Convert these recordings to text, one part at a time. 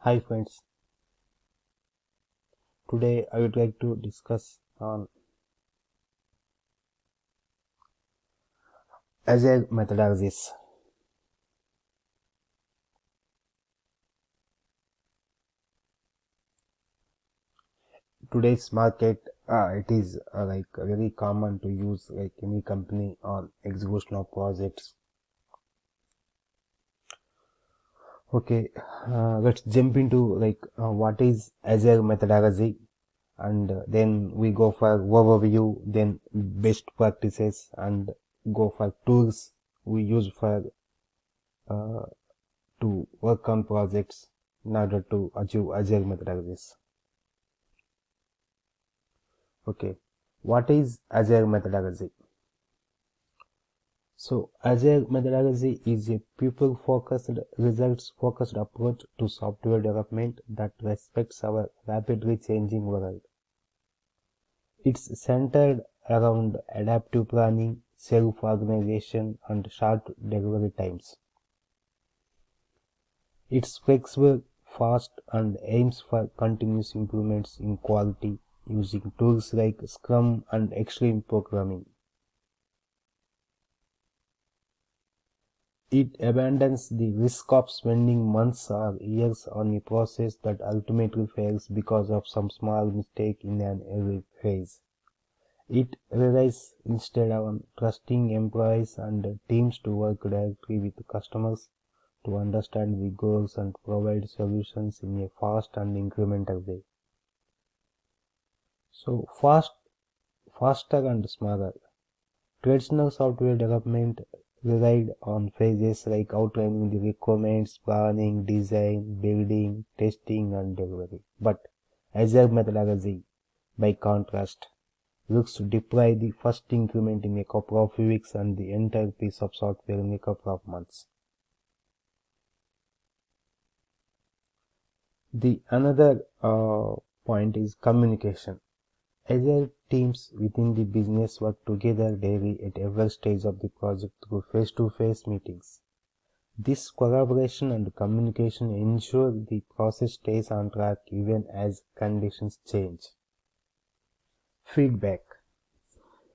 Hi friends, today I would like to discuss on agile methodologies. Today's market, it is very common to use like any company on execution of projects. Okay, let's jump into what is agile methodology, and then we go for overview, then best practices, and go for tools we use for uh, to work on projects in order to achieve agile methodologies. Okay, what is agile methodology? So agile methodology is a people focused, results focused approach to software development that respects our rapidly changing world. It's centered around adaptive planning, self-organization, and short delivery times. It's flexible, fast, and aims for continuous improvements in quality using tools like Scrum and Extreme Programming. It abandons the risk of spending months or years on a process that ultimately fails because of some small mistake in an early phase. It relies instead on trusting employees and teams to work directly with customers to understand the goals and provide solutions in a fast and incremental way. So faster and smaller. Traditional software development relied on phases like outlining the requirements, planning, design, building, testing, and delivery. But Agile methodology, by contrast, looks to deploy the first increment in a couple of weeks and the entire piece of software in a couple of months. The another point is communication. Agile teams within the business work together daily at every stage of the project through face-to-face meetings. This collaboration and communication ensure the process stays on track even as conditions change. Feedback.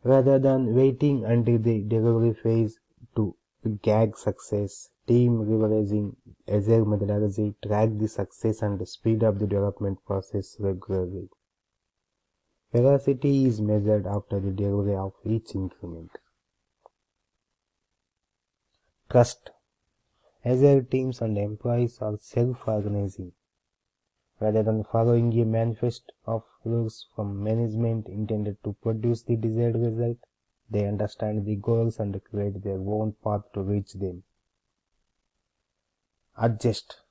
Rather than waiting until the delivery phase to gauge success, team leveraging Agile methodology track the success and speed up the development process regularly. Velocity is measured after the delivery of each increment. Trust. Agile teams and employees are self-organizing. Rather than following a manifest of rules from management intended to produce the desired result, they understand the goals and create their own path to reach them. Adjust.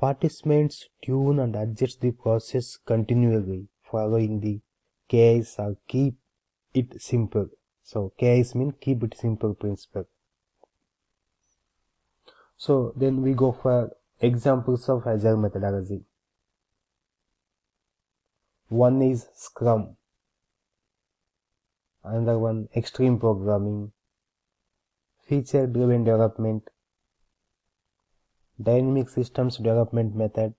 Participants tune and adjust the process continually, following the KIs or keep it simple. So KIs mean keep it simple principle. So then we go for examples of agile methodology. One is Scrum, another one extreme programming, feature driven development, dynamic systems development method,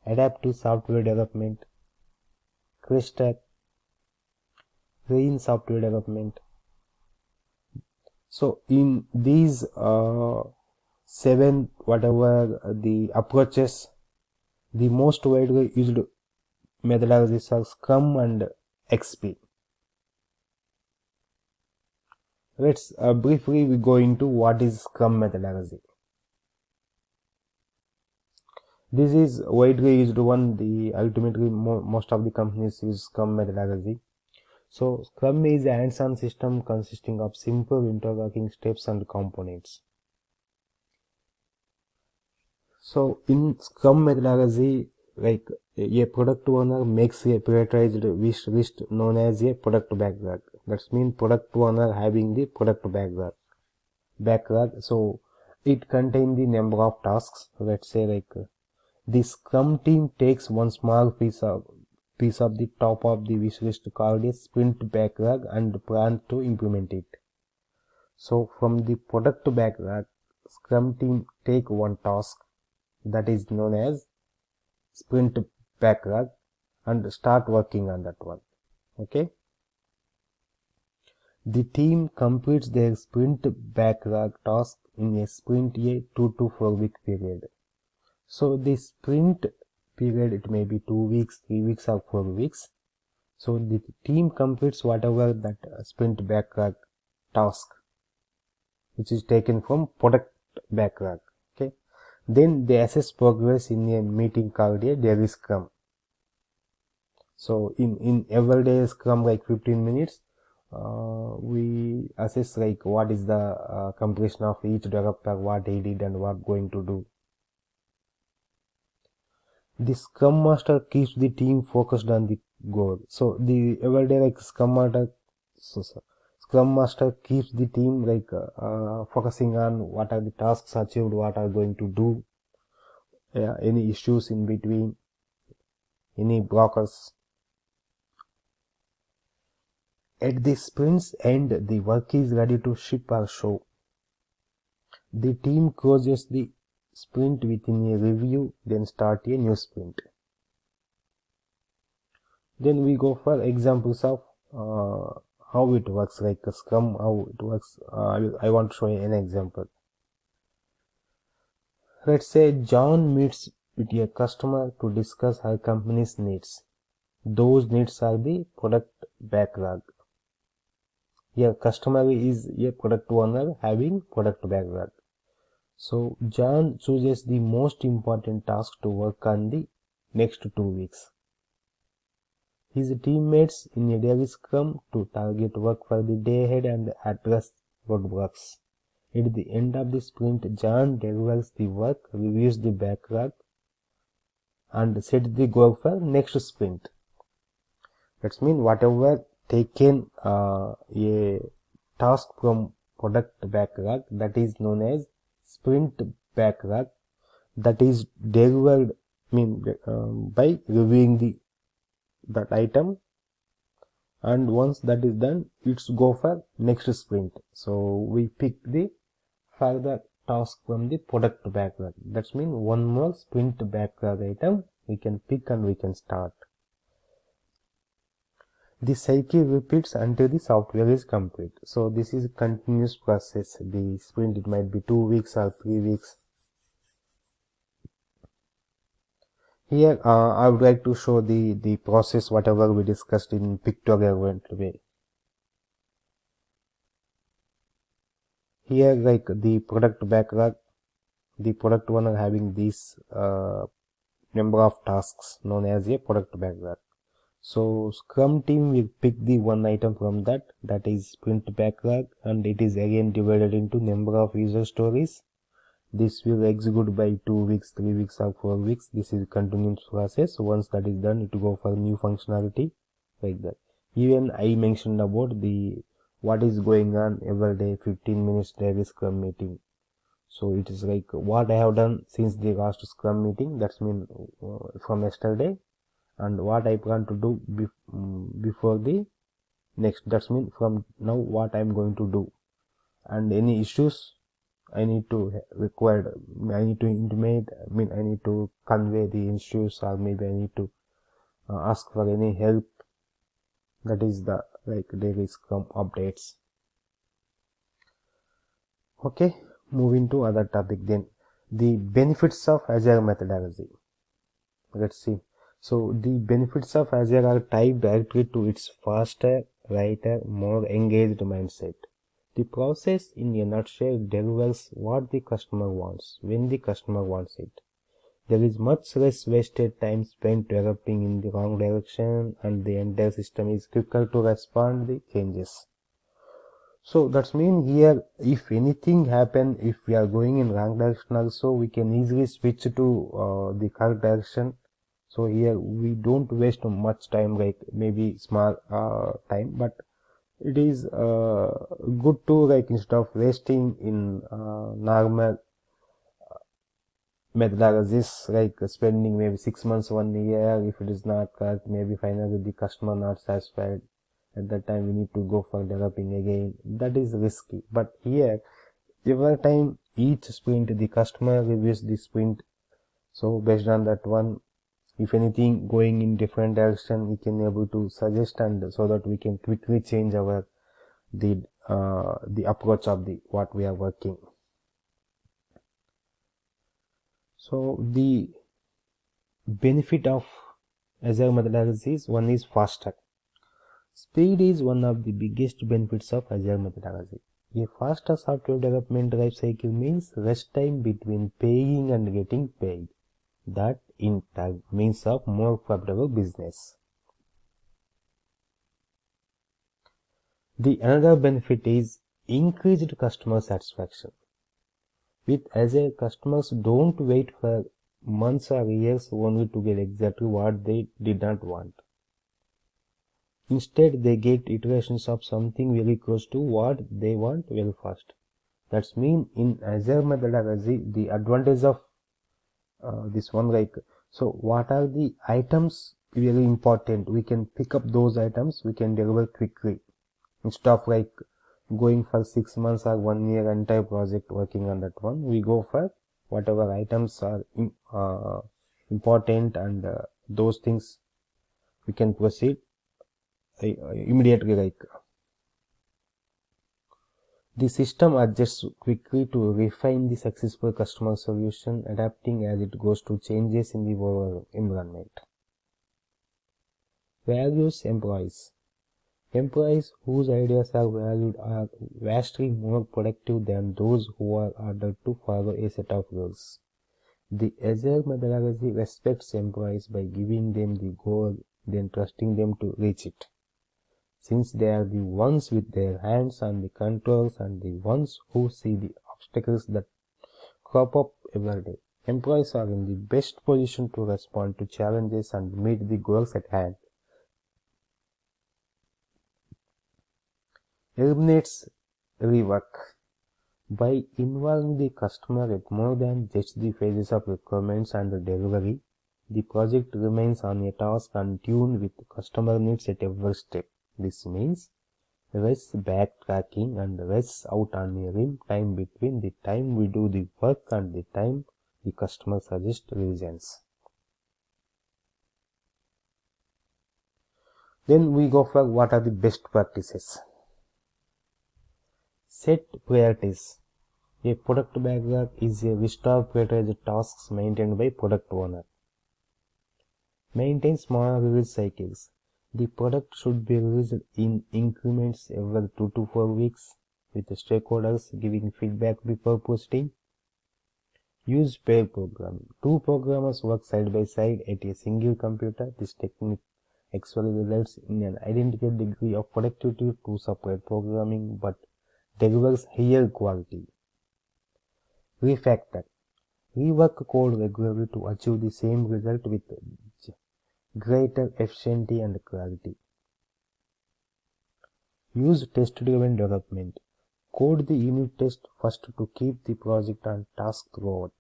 adaptive software development, Cluster, green software development. So in these seven whatever the approaches, the most widely used methodologies are Scrum and XP. Let's briefly we go into what is Scrum methodology. This is widely used one. The ultimately most of the companies use Scrum methodology. So Scrum is a hands-on system consisting of simple interlocking steps and components. So in Scrum methodology, like a product owner makes a prioritized wish list known as a product backlog. That means product owner having the product backlog. So it contains the number of tasks. Let's say the Scrum team takes one small piece of the top of the wish list called a sprint backlog and plan to implement it. So from the product backlog, Scrum team take one task, that is known as sprint backlog, and start working on that one. Okay, the team completes their sprint backlog task in a sprint a 2 to 4 week period. So the sprint period, it may be 2 weeks, 3 weeks, or 4 weeks. So the team completes whatever that sprint backlog task which is taken from product backlog. Okay, then they assess progress in a meeting called a daily scrum. So in everyday scrum, like 15 minutes, we assess like what is the completion of each developer, what he did and what going to do. The scrum master keeps the team focused on the goal. So the everyday like scrum master keeps the team like focusing on what are the tasks achieved, what are going to do, any issues in between, any blockers. At the sprint's end, the work is ready to ship or show. The team closes the sprint within a review, then start a new sprint. Then we go for examples of how it works, like a Scrum, how it works. I want to show you an example. Let's say John meets with a customer to discuss her company's needs. Those needs are the product backlog. Here, customer is a product owner having product backlog. So John chooses the most important task to work on the next 2 weeks. His teammates in a daily scrum to target work for the day ahead and address roadblocks. At the end of the sprint, John delivers the work, reviews the backlog, and sets the goal for next sprint. That means whatever taken a task from product backlog, that is known as sprint backlog, that is delivered by reviewing that item, and once that is done, it's go for next sprint. So we pick the further task from the product backlog. That means one more sprint backlog item we can pick and we can start. The cycle repeats until the software is complete. So this is a continuous process. The sprint, it might be 2 weeks or 3 weeks. Here I would like to show the process whatever we discussed in pictorial way. Here, like the product backlog, the product owner having this number of tasks known as a product backlog. So Scrum team will pick the one item from that is sprint backlog, and it is again divided into number of user stories. This will execute by 2 weeks, 3 weeks, or 4 weeks. This is continuous process. Once that is done, it will go for new functionality like that. Even I mentioned about the what is going on every day, 15 minutes daily Scrum meeting. So it is like what I have done since the last Scrum meeting. That's mean from yesterday, and what I plan to do before the next. That's mean from now what I'm going to do, and any issues I need to intimate, I need to convey the issues, or maybe I need to ask for any help. That is the daily Scrum updates. Okay, moving to other topic then. The benefits of Agile methodology. Let's see. So the benefits of Agile are tied directly to its faster, lighter, more engaged mindset. The process, in a nutshell, delivers what the customer wants, when the customer wants it. There is much less wasted time spent developing in the wrong direction, and the entire system is quicker to respond to the changes. So that's mean here, if anything happen, if we are going in wrong direction also, we can easily switch to the correct direction. So here we don't waste much time, like maybe small time, but it is good to, like, instead of wasting in normal methodologies, like spending maybe 6 months, 1 year, if it is not correct, maybe finally the customer not satisfied, at that time we need to go for developing again. That is risky. But here, every time each sprint, the customer reviews the sprint So based on that one, if anything going in different direction, we can able to suggest, and so that we can quickly change our the approach of the what we are working. So the benefit of Agile methodologies, one is faster. Speed is one of the biggest benefits of Agile methodology. A faster software development life cycle means less time between paying and getting paid. That in turn means of more profitable business. The another benefit is increased customer satisfaction. With Agile, customers don't wait for months or years only to get exactly what they did not want. Instead, they get iterations of something very close to what they want very fast. That's mean in Agile methodology, the advantage of this one, like, so what are the items really important? We can pick up those items, we can deliver quickly. Instead of like going for 6 months or 1 year entire project working on that one, we go for whatever items are important, and those things we can proceed immediately. Like the system adjusts quickly to refine the successful customer solution, adapting as it goes to changes in the overall environment. Values employees. Employees whose ideas are valued are vastly more productive than those who are ordered to follow a set of rules. The Agile methodology respects employees by giving them the goal, then trusting them to reach it. Since they are the ones with their hands on the controls and the ones who see the obstacles that crop up every day, employees are in the best position to respond to challenges and meet the goals at hand. Eliminates rework. By involving the customer at more than just the phases of requirements and delivery, the project remains on a task and tuned with customer needs at every step. This means less backtracking and less out on a limb time between the time we do the work and the time the customer suggests revisions. Then we go for what are the best practices. Set priorities. A product backlog is a list of prioritized tasks maintained by product owner. Maintain small release cycles. The product should be released in increments every 2 to 4 weeks, with the stakeholders giving feedback before posting. Use pair programming. Two programmers work side by side at a single computer. This technique actually results in an identical degree of productivity to separate programming, but delivers higher quality. Refactor. Rework code regularly to achieve the same result with greater efficiency and clarity. Use test-driven development. Code the unit test first to keep the project on task throughout.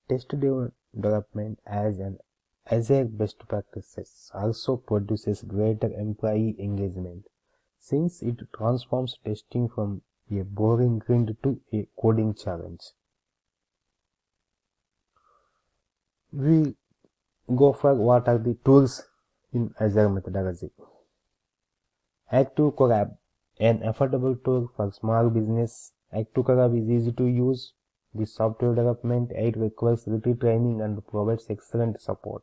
Test-driven development as an Agile best practices also produces greater employee engagement, since it transforms testing from a boring grind to a coding challenge. We go for what are the tools in Agile methodology. ActiveCollab, an affordable tool for small business. ActiveCollab is easy to use. The software development, it requires little training and provides excellent support.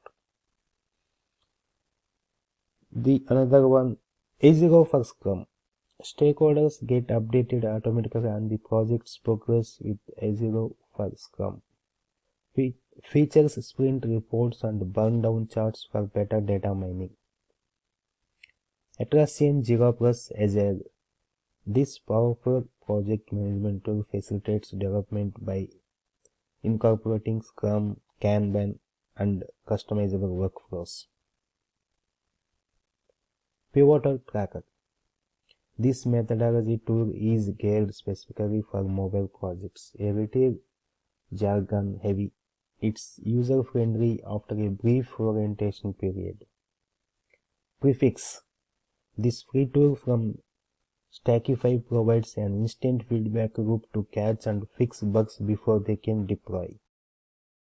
The another one, Agile for Scrum. Stakeholders get updated automatically on the project's progress with Agile for Scrum. Features sprint reports and burn down charts for better data mining. Atlassian Jira Plus Agile. This powerful project management tool facilitates development by incorporating Scrum, Kanban, and customizable workflows. Pivotal Tracker. This methodology tool is geared specifically for mobile projects, a little jargon heavy. It's user-friendly after a brief orientation period. Prefix. This free tool from Stackify provides an instant feedback loop to catch and fix bugs before they can deploy.